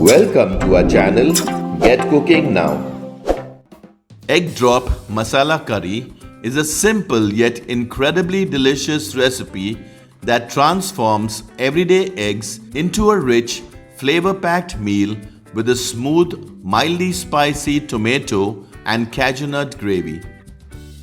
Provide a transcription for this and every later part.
Welcome to our channel, Get Cooking Now. Egg Drop Masala Curry is a simple yet incredibly delicious recipe that transforms everyday eggs into a rich, flavor-packed meal with a smooth, mildly spicy tomato and cashew nut gravy.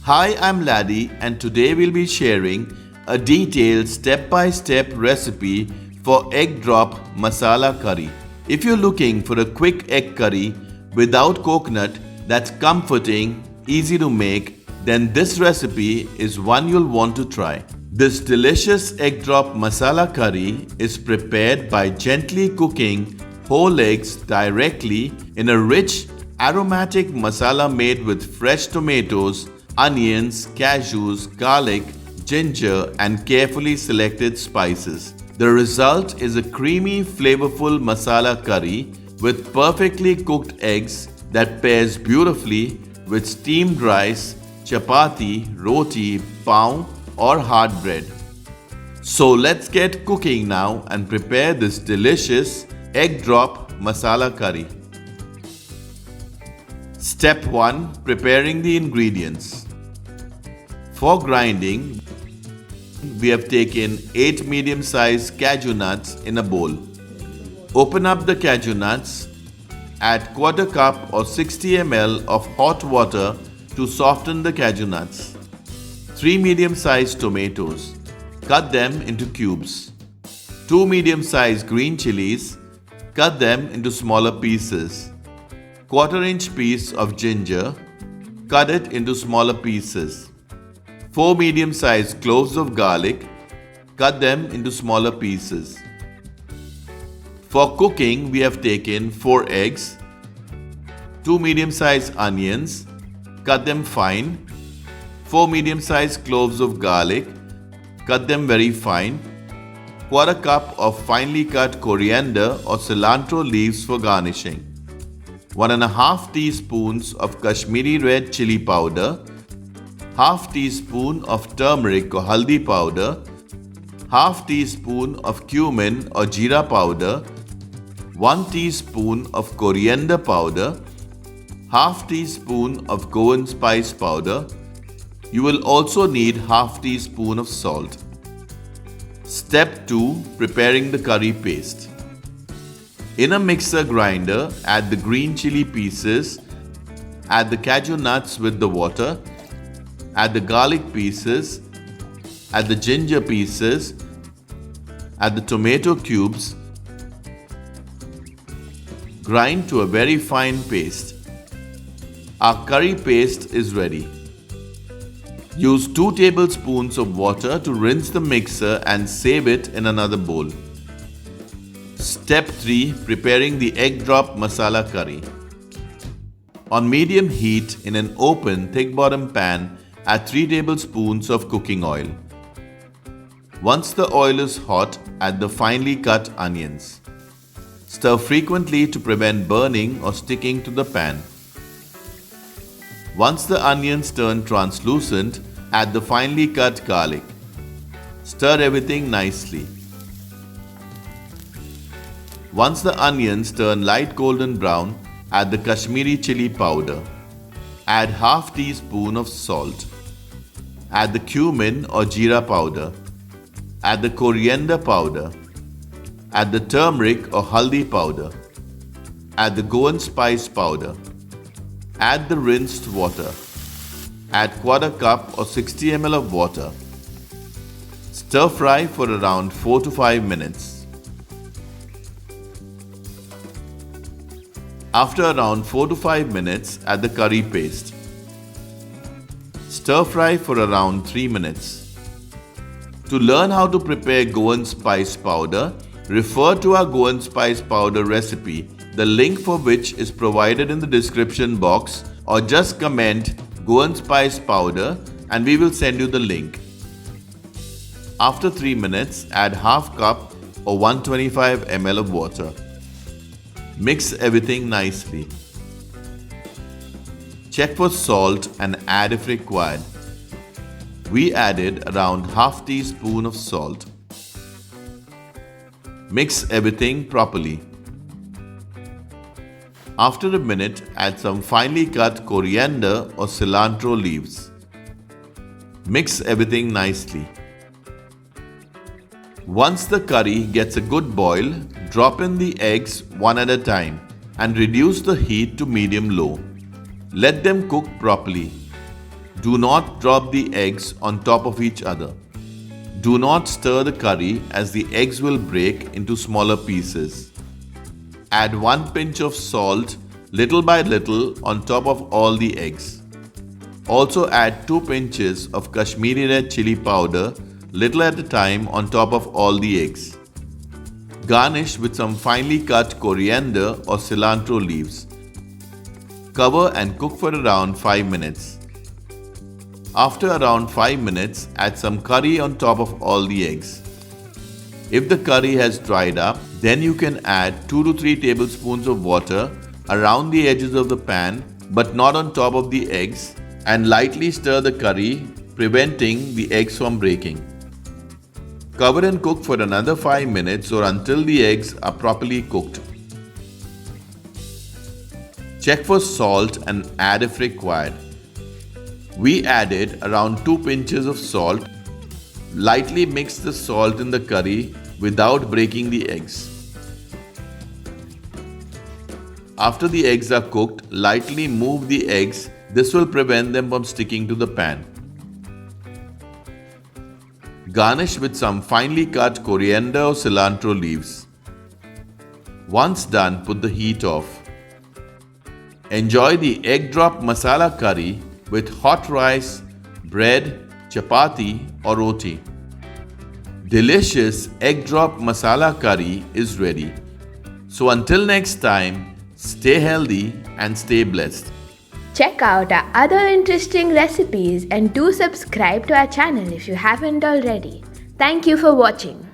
Hi, I'm Laddie and today we'll be sharing a detailed step-by-step recipe for Egg Drop Masala Curry. If you're looking for a quick egg curry without coconut that's comforting, easy to make, then this recipe is one you'll want to try. This delicious egg drop masala curry is prepared by gently cooking whole eggs directly in a rich, aromatic masala made with fresh tomatoes, onions, cashews, garlic, ginger, and carefully selected spices. The result is a creamy, flavorful masala curry with perfectly cooked eggs that pairs beautifully with steamed rice, chapati, roti, pav, or hard bread. So let's get cooking now and prepare this delicious egg drop masala curry. Step 1. Preparing the ingredients. For grinding, we have taken 8 medium-sized cashew nuts in a bowl. Open up the cashew nuts. Add quarter cup or 60 ml of hot water to soften the cashew nuts. 3 medium-sized tomatoes. Cut them into cubes. 2 medium-sized green chilies. Cut them into smaller pieces. Quarter-inch piece of ginger. Cut it into smaller pieces. 4 medium-sized cloves of garlic, cut them into smaller pieces. For cooking, we have taken 4 eggs, 2 medium-sized onions, cut them fine, 4 medium-sized cloves of garlic, cut them very fine, quarter cup of finely cut coriander or cilantro leaves for garnishing, 1.5 teaspoons of Kashmiri red chili powder, half teaspoon of turmeric or haldi powder, half teaspoon of cumin or jeera powder, 1 teaspoon of coriander powder, half teaspoon of Goan spice powder. You will also need half teaspoon of salt. Step 2. Preparing the curry paste. In a mixer grinder, add the green chili pieces, add the cashew nuts with the water, add the garlic pieces, add the ginger pieces, add the tomato cubes, grind to a very fine paste. Our curry paste is ready. Use 2 tablespoons of water to rinse the mixer and save it in another bowl. Step 3. Preparing the egg drop masala curry. On medium heat in an open thick bottom pan, add 3 tablespoons of cooking oil. Once the oil is hot, add the finely cut onions. Stir frequently to prevent burning or sticking to the pan. Once the onions turn translucent, add the finely cut garlic. Stir everything nicely. Once the onions turn light golden brown, add the Kashmiri chili powder. Add half teaspoon of salt. Add the cumin or jeera powder. Add the coriander powder. Add the turmeric or haldi powder. Add the Goan spice powder. Add the rinsed water. Add quarter cup or 60 ml of water. Stir fry for around 4 to 5 minutes. After around 4 to 5 minutes, add the curry paste. Stir fry for around 3 minutes. To learn how to prepare Goan spice powder, refer to our Goan spice powder recipe, the link for which is provided in the description box, or just comment Goan spice powder and we will send you the link. After 3 minutes, add half cup or 125 ml of water. Mix everything nicely. Check for salt and add if required. We added around half teaspoon of salt. Mix everything properly. After a minute, add some finely cut coriander or cilantro leaves. Mix everything nicely. Once the curry gets a good boil, drop in the eggs one at a time and reduce the heat to medium-low. Let them cook properly. Do not drop the eggs on top of each other. Do not stir the curry as the eggs will break into smaller pieces. Add 1 pinch of salt little by little on top of all the eggs. Also add 2 pinches of Kashmiri red chili powder little at a time on top of all the eggs. Garnish with some finely cut coriander or cilantro leaves. Cover and cook for around 5 minutes. After around 5 minutes, add some curry on top of all the eggs. If the curry has dried up, then you can add 2 to 3 tablespoons of water around the edges of the pan but not on top of the eggs, and lightly stir the curry, preventing the eggs from breaking. Cover and cook for another 5 minutes or until the eggs are properly cooked. Check for salt and add if required. We added around 2 pinches of salt. Lightly mix the salt in the curry without breaking the eggs. After the eggs are cooked, lightly move the eggs. This will prevent them from sticking to the pan. Garnish with some finely cut coriander or cilantro leaves. Once done, put the heat off. Enjoy the egg drop masala curry with hot rice, bread, chapati or roti. Delicious egg drop masala curry is ready. So until next time, stay healthy and stay blessed. Check out our other interesting recipes and do subscribe to our channel if you haven't already. Thank you for watching.